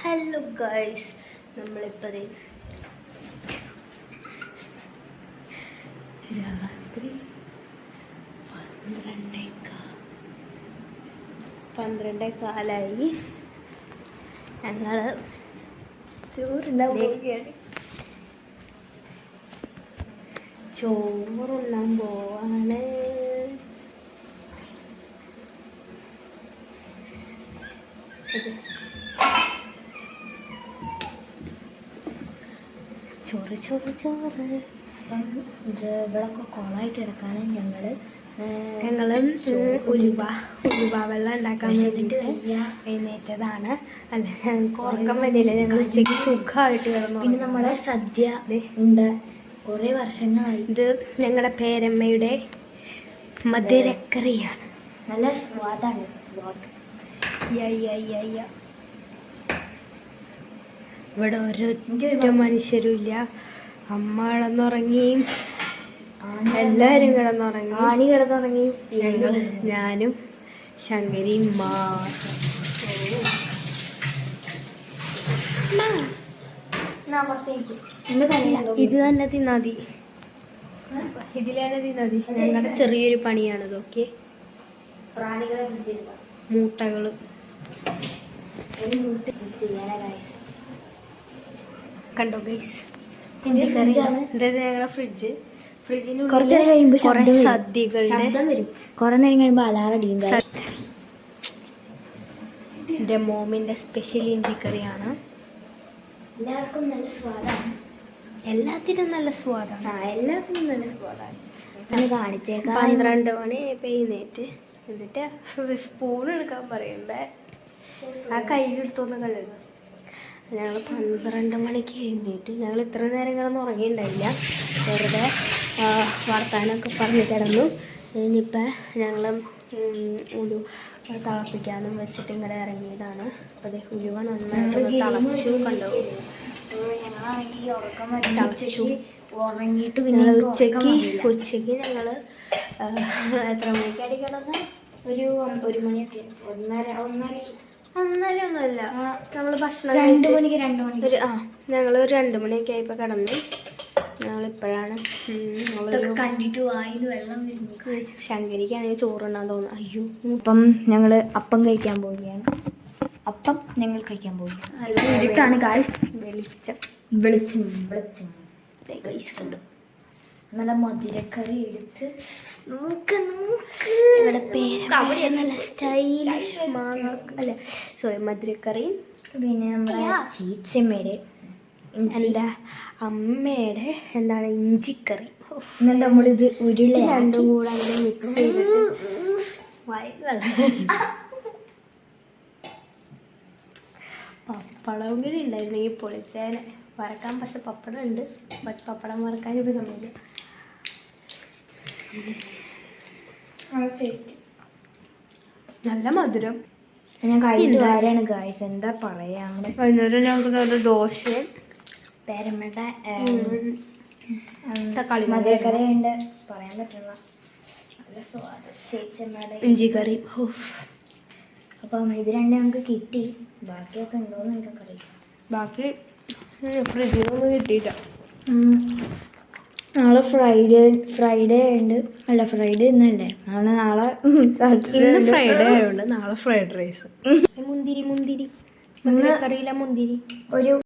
Hello guys, നമ്മളിപ്പോൾ രാത്രി 12:15 ഞങ്ങൾ ചോറുണ്ണാൻ പോവാണ്. ചോറ് ചോറ് ചോറ് അപ്പം ഇത് ഇവിടെയൊക്കെ കുളമായിട്ട് കിടക്കാണ്. ഞങ്ങളും ഉലുവ വെള്ളം ഉണ്ടാക്കാൻ വേണ്ടിയിട്ട് എഴുന്നേറ്റതാണ്. അല്ല, ഞങ്ങൾക്ക് ഉറക്കം വന്നില്ല. ഞങ്ങൾ ഉച്ചയ്ക്ക് സുഖമായിട്ട് കിടന്നു. പിന്നെ നമ്മളെ സദ്യ ഉണ്ട് കുറേ വർഷങ്ങളായി. ഇത് ഞങ്ങളുടെ പേരമ്മയുടെ മധുരക്കറിയാണ്. നല്ല സ്വാദാണ്. സ്വാദ് ഇവിടെ ഒരൊറ്റ മനുഷ്യരും ഇല്ല. അമ്മ കിടന്നുറങ്ങി, എല്ലാവരും കിടന്നുറങ്ങി. ആണി കിടന്നുറങ്ങി. ഞാനും ശങ്കരിയും മാത്രം. ഇത് തന്നെ തിന്നാതി, ഇതിലെ തിന്നാതി. ഞങ്ങളുടെ ചെറിയൊരു പണിയാണിത്. ഓക്കെ, പ്രാണികളെ മൂട്ടകൾ കണ്ടോ ഗൈസ്. ഇതായത് ഞങ്ങളുടെ ഫ്രിഡ്ജിനുള്ളിൽ കുറെ സദ്യകളുടെ വരും. കുറെ നേരം കഴിയുമ്പോൾ അലാറടിയും. എൻ്റെ മോമിൻ്റെ സ്പെഷ്യൽ ഇഞ്ചിക്കറിയാണ്. എല്ലാവർക്കും നല്ല സ്വാദാണ്. എല്ലാത്തിനും നല്ല സ്വാദാണ്. എല്ലാത്തിനും നല്ല സ്വാദാണ്. കാണിച്ചേക്കാം. 12 മണി എഴുന്നേറ്റ് എന്നിട്ട് സ്പൂൺ എടുക്കാൻ പറയണ്ടേ, ആ കയ്യിലെടുത്തോന്ന് കഴുകുക. ഞങ്ങൾ 12 മണിക്ക് എഴുന്നേറ്റ്. ഞങ്ങൾ ഇത്ര നേരം കിടന്ന് ഉറങ്ങിയിട്ടുണ്ടായില്ല, വെറുതെ വർത്താനമൊക്കെ പറഞ്ഞ് കിടന്നു. ഇനിയിപ്പോൾ ഞങ്ങൾ ഉലു തിളപ്പിക്കാനും വെച്ചിട്ട് ഇങ്ങനെ ഇറങ്ങിയതാണ്. അപ്പോൾ അതേ ഉലുവ നന്നായിട്ട് തിളച്ചു. കണ്ടോ, തിളച്ചു. ഉറങ്ങിയിട്ട് ഞങ്ങൾ ഉച്ചയ്ക്ക് ഞങ്ങൾ എത്ര മണിക്കാടി കിടന്ന്? ഒരു മണിയൊക്കെ. ഒന്നരയൊന്നുമല്ല, നമ്മൾ ഭക്ഷണം 2 മണിക്ക് ഞങ്ങൾ ഒരു 2 മണിയൊക്കെ ആയപ്പോൾ കിടന്നു. ഞങ്ങളിപ്പോഴാണ് കണ്ടിട്ട് വായിന്ന് വെള്ളം വരുന്നു. ശങ്കരിക്കാണെങ്കിൽ ചോറുണ്ടാൻ തോന്നുന്നു. അയ്യോ, അപ്പം ഞങ്ങൾ അപ്പം കഴിക്കാൻ പോവുകയാണ്. ഇരുട്ടാണ് ഗായ്സ്. വെളിച്ചം നല്ല മധുരക്കറി എടുത്ത് ഇവിടെ പേര് നല്ല സ്റ്റൈലിഷ് മധുരക്കറി. പിന്നെ നമ്മുടെ ചേച്ചിയമ്മയുടെ എൻ്റെ അമ്മയുടെ ഇഞ്ചിക്കറി. എന്നാൽ നമ്മളിത് രണ്ടും കൂടെ അങ്ങനെ മിക്സ് ചെയ്തിട്ട് പപ്പടം കൂടി ഉണ്ടായിരുന്നു ഈ പൊളിച്ചേനെ വറക്കാൻ. പക്ഷെ പപ്പടം ഉണ്ട്, ബട്ട് പപ്പടം വറക്കാൻ ഇപ്പോൾ സമയമില്ല. നല്ല മധുരം. ഞാൻ കഴിക്കാറാണ് ഗായ്സ്. എന്താ പറയാ, വൈകുന്നേരം ഞങ്ങൾക്ക് നല്ല ദോശയും പേരമ്മയുടെ തക്കാളി മധുരക്കറി ഉണ്ട്. പറയാൻ പറ്റില്ല, നല്ല സ്വാദ്. ചേച്ചിയമ്മയുടെ ഇഞ്ചിക്കറി. അപ്പം ഇത് രണ്ടും നമുക്ക് കിട്ടി. ബാക്കിയൊക്കെ ഉണ്ടോയെന്ന് എനിക്കറിയില്ല. ബാക്കി ഫ്രിഡ്ജിലൊന്നും കിട്ടിയില്ല. നാളെ ഫ്രൈഡേ ഉണ്ട്. അല്ല, ഫ്രൈഡേ ഇന്നല്ലേ? നാളെ ഇന്ന് ഫ്രൈഡേ ആയതുകൊണ്ട് നാളെ ഫ്രൈഡ് റൈസ്. മുന്തിരി കറിയില്ല മുന്തിരി. ഒരു